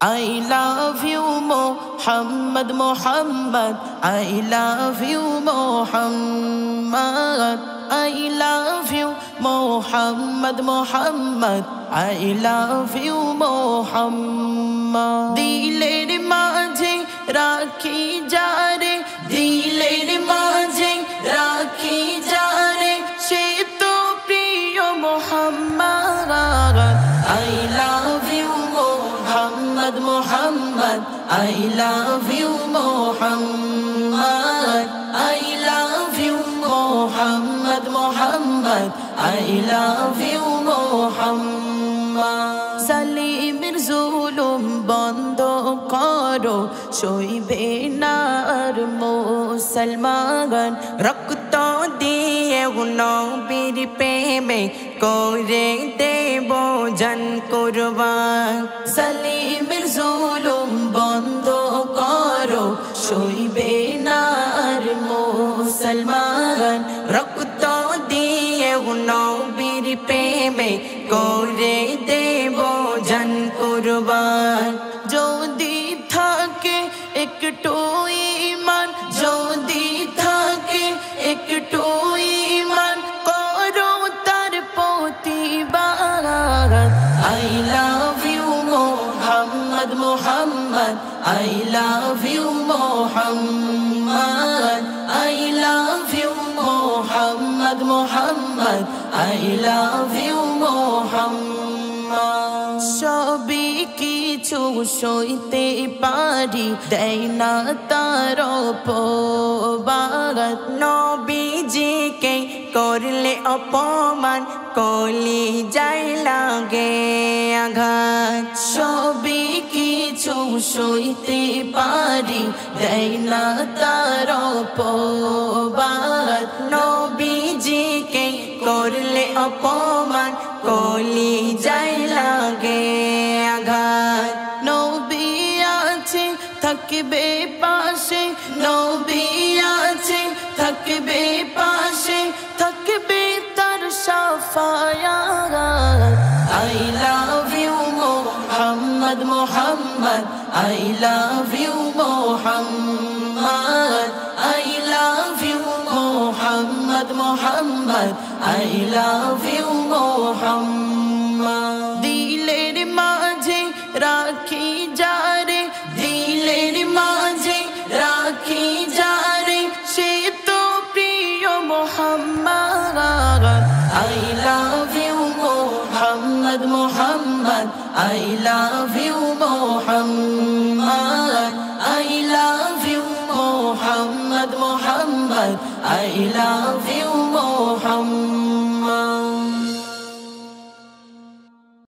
I love you Muhammad Muhammad I love you Muhammad I love you Muhammad Muhammad I love you Muhammad দিলের মাঝে রাখি যারে দিলের মাঝে রাখি যারে সে তো প্রিয় Muhammad I love you Muhammad Muhammad I love you Muhammad I love you Muhammad Muhammad I love you Muhammad সালিমের জুলুম বন্ধ করো সইবে না আর মুসলমান রক্ত দিয়ে নবীর প্রেমে করে দেব জান কুরবান সালিমের জুলুম বন্ধ করো সইবে না আর মুসলমান রক্ত দিয়ে নবীর প্রেমে করে দেব জান কুরবান যদি থাকে একটু ঈমান যদি থাকে একটু ঈমান করো তার প্রতিবাদ I love you Muhammad Muhammad I love you Muhammad I love you Muhammad Muhammad I love you Muhammad সবই কিছু সইতে পারি দেয় না তার অপবাদ নবীজিকে করলে অপমান কলি যাই লাগে আঘাত সবই কিছু সইতে পারি দেয় না তার অপবাদ নবীজিকে করলে অপমান কলি যাই লাগে আঘাত নবী আছে থাকবে পাশে নবী আছে থাকবে পাশে থাকবে তার Shafayat I love you Muhammad Muhammad I love you Muhammad I love you Muhammad Muhammad I love you Muhammad দিলের মাঝে রাখি যারে দিলের মাঝে রাখি যারে সে তো প্রিয় Muhammad I love you Muhammad Muhammad I love you Muhammad I love you Muhammad Muhammad I love you Muhammad